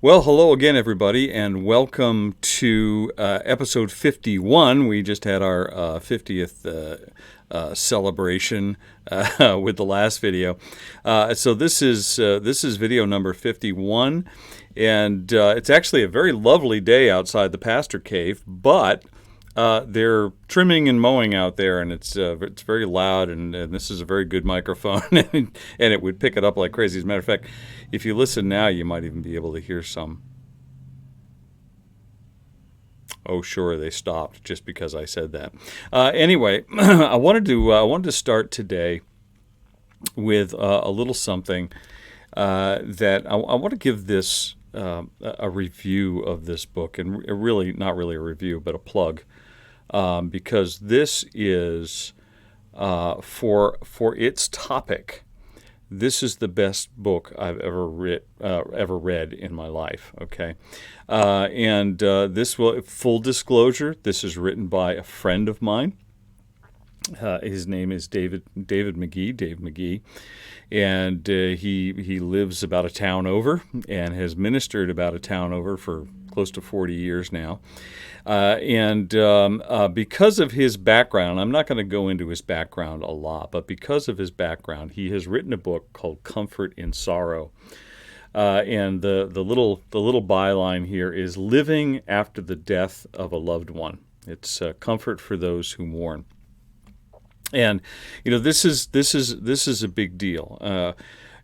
Well, hello again, everybody, and welcome to episode 51. We just had our 50th celebration with the last video. So this is video number 51, and it's actually a very lovely day outside the pastor cave, but they're trimming and mowing out there, and it's very loud, and this is a very good microphone, and it would pick it up like crazy. As a matter of fact, if you listen now, you might even be able to hear some. Oh, sure, they stopped just because I said that. Anyway, I wanted to start today with a little something that I want to give this a review of this book, and really not really a review, but a plug. Because this is for its topic. This is the best book I've ever read in my life. Okay, and this will full disclosure. This is written by a friend of mine. His name is Dave McGee, and he lives about a town over and has ministered about a town over for close to 40 years now. And because of his background, I'm not going to go into his background a lot, but because of his background, he has written a book called Comfort in Sorrow. And the little byline here is living after the death of a loved one. It's comfort for those who mourn. And this is a big deal.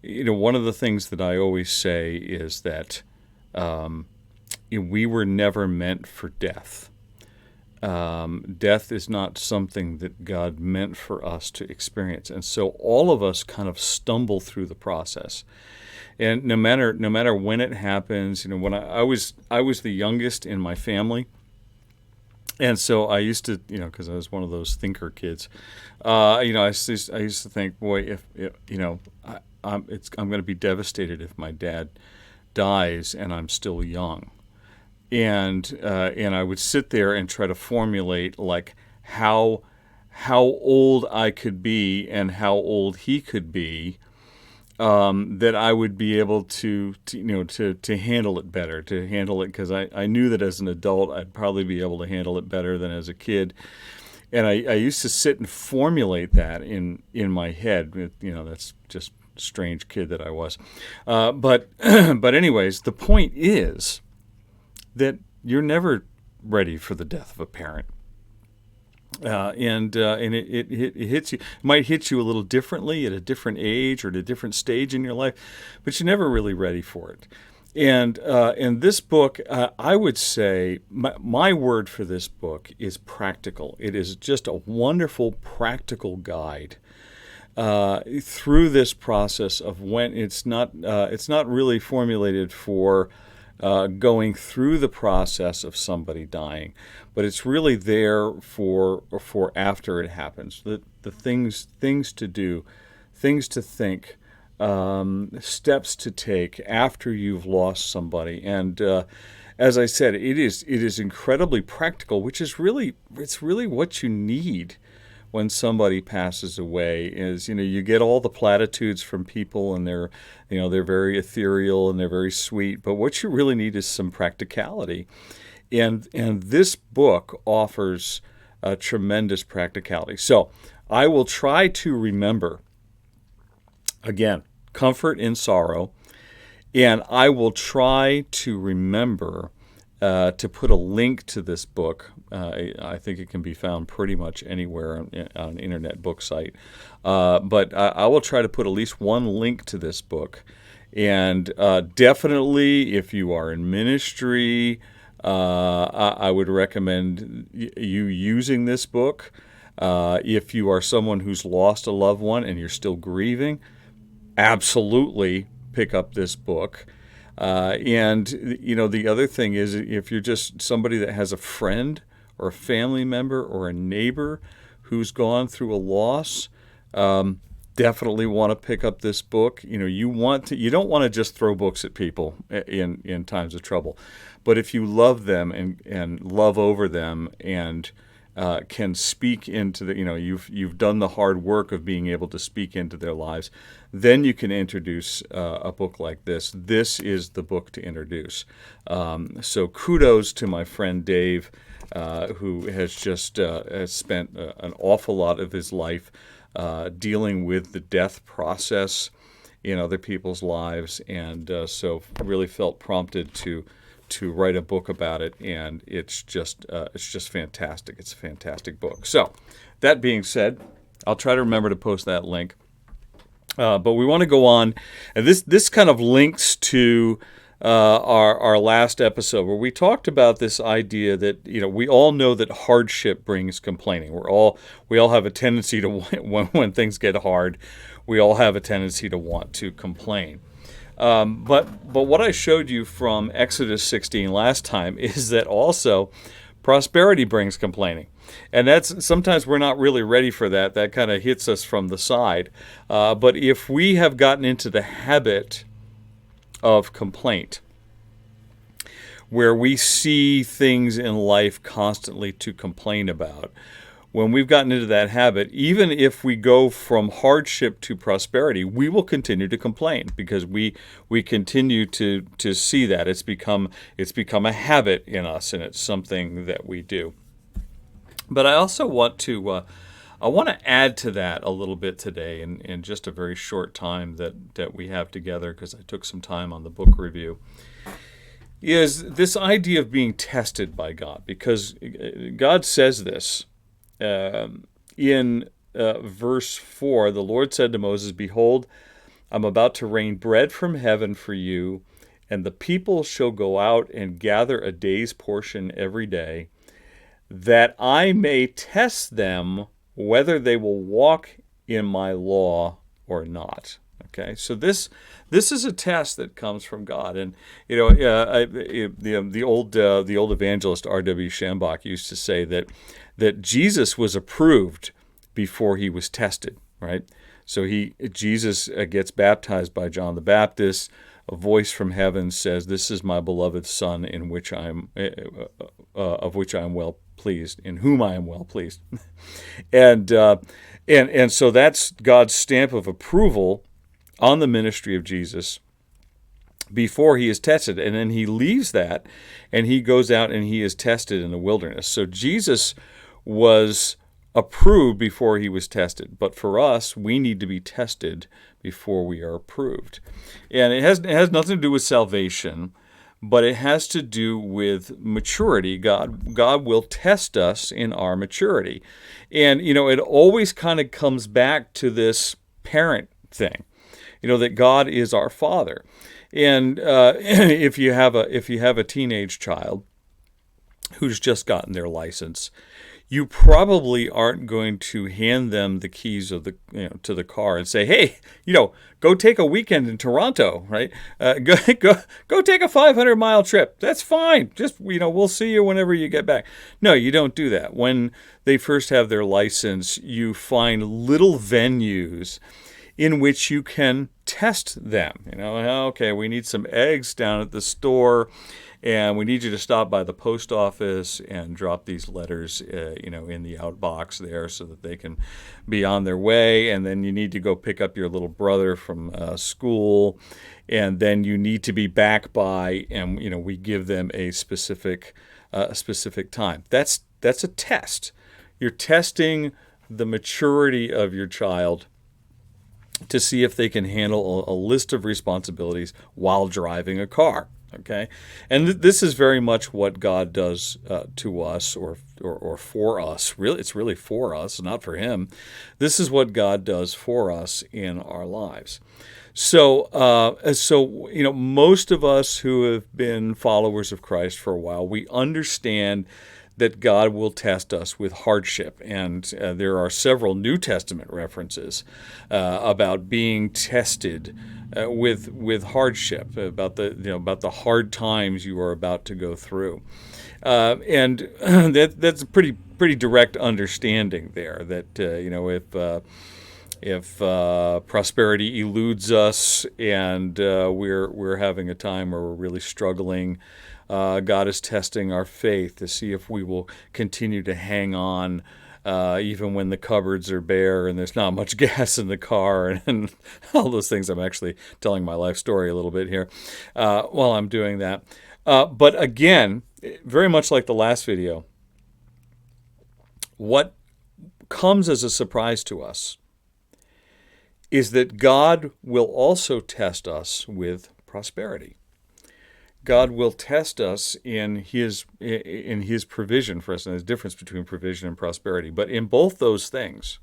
One of the things that I always say is that we were never meant for death. Death is not something that God meant for us to experience, and so all of us kind of stumble through the process. And no matter when it happens, when I was the youngest in my family. And so I used to, because I was one of those thinker kids, I used to think, boy, if I'm going to be devastated if my dad dies and I'm still young, and I would sit there and try to formulate like how old I could be and how old he could be, that I would be able to handle it better, because I knew that as an adult I'd probably be able to handle it better than as a kid. And I used to sit and formulate that in my head. That's just a strange kid that I was. But anyways, the point is that you're never ready for the death of a parent. And it hits you. It might hit you a little differently at a different age or at a different stage in your life, but you're never really ready for it. And this book, I would say, my word for this book is practical. It is just a wonderful practical guide through this process of when it's not really formulated for going through the process of somebody dying, but it's really there for after it happens. The things to do, things to think, steps to take after you've lost somebody. And as I said, it is incredibly practical, which is really what you need when somebody passes away. Is you get all the platitudes from people, and they're very ethereal and they're very sweet, but what you really need is some practicality, and this book offers a tremendous practicality. So I will try to remember again, Comfort in Sorrow, and I will try to remember to put a link to this book. I think it can be found pretty much anywhere on an internet book site. But I will try to put at least one link to this book. And definitely, if you are in ministry, I would recommend you using this book. If you are someone who's lost a loved one and you're still grieving, absolutely pick up this book. And the other thing is, if you're just somebody that has a friend or a family member or a neighbor who's gone through a loss, definitely want to pick up this book. You don't want to just throw books at people in times of trouble, but if you love them and love over them and can speak into you've done the hard work of being able to speak into their lives, then you can introduce a book like this. This is the book to introduce. So kudos to my friend Dave, who has just has spent an awful lot of his life dealing with the death process in other people's lives, and so really felt prompted to write a book about it, and it's just fantastic. It's a fantastic book. So, that being said, I'll try to remember to post that link. But we want to go on, and this kind of links to our last episode where we talked about this idea that we all know that hardship brings complaining. We all have a tendency to when things get hard, we all have a tendency to want to complain. But what I showed you from Exodus 16 last time is that also prosperity brings complaining. And that's sometimes we're not really ready for that. That kind of hits us from the side. But if we have gotten into the habit of complaint, where we see things in life constantly to complain about, when we've gotten into that habit, even if we go from hardship to prosperity, we will continue to complain because we continue to see that it's become a habit in us, and it's something that we do. But I also want to add to that a little bit today in just a very short time that we have together, because I took some time on the book review, is this idea of being tested by God, because God says this in verse 4. The Lord said to Moses, "Behold, I'm about to rain bread from heaven for you, and the people shall go out and gather a day's portion every day, that I may test them whether they will walk in my law or not." Okay, so this is a test that comes from God, and the old evangelist R.W. Shambach used to say that Jesus was approved before he was tested. Right, so Jesus gets baptized by John the Baptist. A voice from heaven says, "This is my beloved Son, in which of which I am well pleased, in whom I am well pleased," and so that's God's stamp of approval on the ministry of Jesus before he is tested, and then he leaves that and he goes out and he is tested in the wilderness. So Jesus was approved before he was tested, but for us, we need to be tested before we are approved. And it has nothing to do with salvation, but it has to do with maturity. God will test us in our maturity. And, it always kind of comes back to this parent thing, that God is our Father. And if you have a teenage child who's just gotten their license, you probably aren't going to hand them the keys of to the car and say, "Hey, go take a weekend in Toronto, right? Go take a 500-mile trip. That's fine. Just we'll see you whenever you get back." No, you don't do that. When they first have their license, you find little venues in which you can test them. Okay, we need some eggs down at the store, and we need you to stop by the post office and drop these letters, in the outbox there so that they can be on their way. And then you need to go pick up your little brother from school, and then you need to be back by, and we give them a specific time. That's a test. You're testing the maturity of your child to see if they can handle a list of responsibilities while driving a car. Okay, and this is very much what God does to us, or for us. Really, it's really for us, not for Him. This is what God does for us in our lives. So most of us who have been followers of Christ for a while, we understand that God will test us with hardship. And there are several New Testament references about being tested with hardship, about the hard times you are about to go through. And that's a pretty direct understanding there, that if prosperity eludes us and we're having a time where we're really struggling, God is testing our faith to see if we will continue to hang on even when the cupboards are bare and there's not much gas in the car, and all those things. I'm actually telling my life story a little bit here while I'm doing that. But again, very much like the last video, what comes as a surprise to us is that God will also test us with prosperity. God will test us in His provision for us, and there's a difference between provision and prosperity. But in both those things,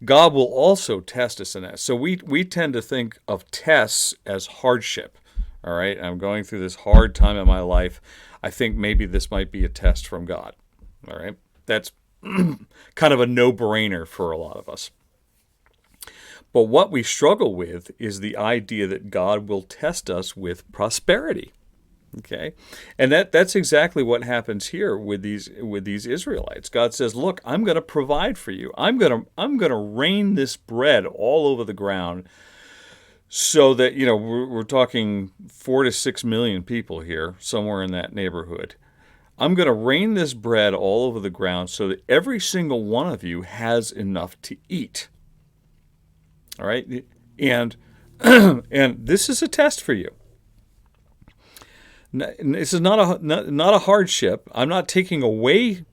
God will also test us in that. So we tend to think of tests as hardship. All right, I'm going through this hard time in my life. I think maybe this might be a test from God. All right, that's kind of a no-brainer for a lot of us. But what we struggle with is the idea that God will test us with prosperity. Okay, and that's exactly what happens here with these Israelites. God says, "Look, I'm going to provide for you. I'm going to rain this bread all over the ground, so that we're talking 4 to 6 million people here, somewhere in that neighborhood. I'm going to rain this bread all over the ground so that every single one of you has enough to eat." All right, and and this is a test for you. This is not a hardship. I'm not taking away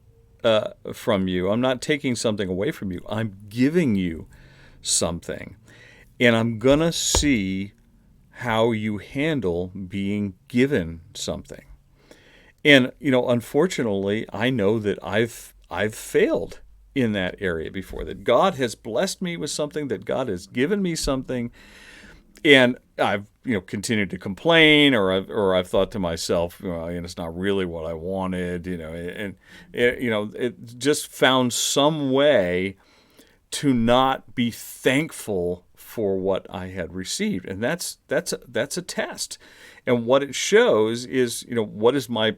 from you. I'm not taking something away from you. I'm giving you something, and I'm gonna see how you handle being given something. And unfortunately, I know that I've failed in that area before, that God has blessed me with something, that God has given me something, and I've continued to complain, or I've thought to myself, it's not really what I wanted, and it just found some way to not be thankful for what I had received, and that's a test. And what it shows is, what is my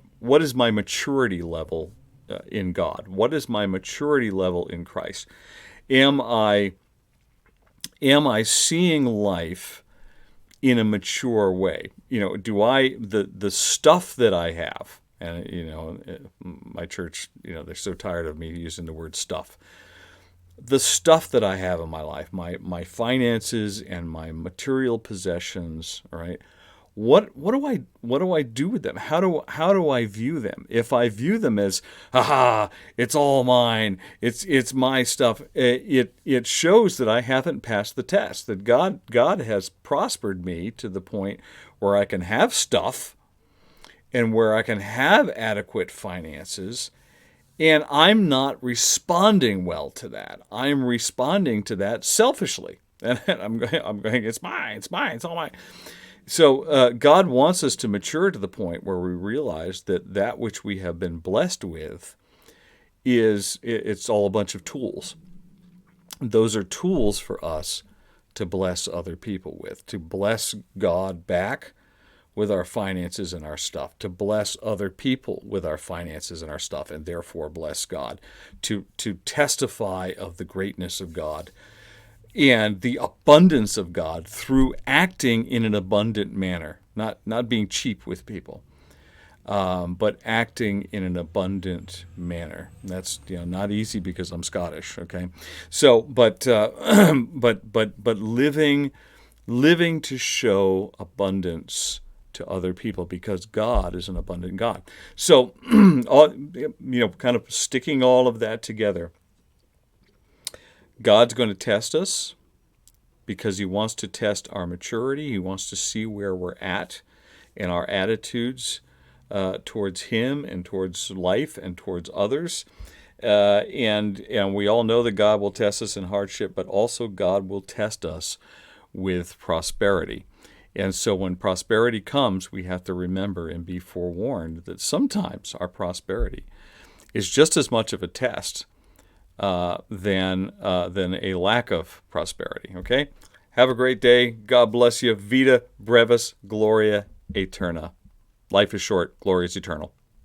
maturity level in God? What is my maturity level in Christ? Am I seeing life in a mature way? Do I the stuff that I have, and my church, they're so tired of me using the word stuff. The stuff that I have in my life, my finances and my material possessions, all right? What do I do with them? How do I view them? If I view them as, it's all mine, it's my stuff, it shows that I haven't passed the test. That God has prospered me to the point where I can have stuff and where I can have adequate finances, and I'm not responding well to that. I'm responding to that selfishly, and I'm going, it's mine, it's all mine. So God wants us to mature to the point where we realize that which we have been blessed with it's all a bunch of tools. Those are tools for us to bless other people with, to bless God back with our finances and our stuff, to bless other people with our finances and our stuff, and therefore bless God, to testify of the greatness of God and the abundance of God through acting in an abundant manner, not being cheap with people, but acting in an abundant manner. And that's not easy because I'm Scottish. Okay, so but living to show abundance to other people, because God is an abundant God. So kind of sticking all of that together. God's going to test us because He wants to test our maturity. He wants to see where we're at in our attitudes towards Him and towards life and towards others. And we all know that God will test us in hardship, but also God will test us with prosperity. And so when prosperity comes, we have to remember and be forewarned that sometimes our prosperity is just as much of a test than a lack of prosperity. Okay? Have a great day. God bless you. Vita brevis gloria aeterna. Life is short. Glory is eternal.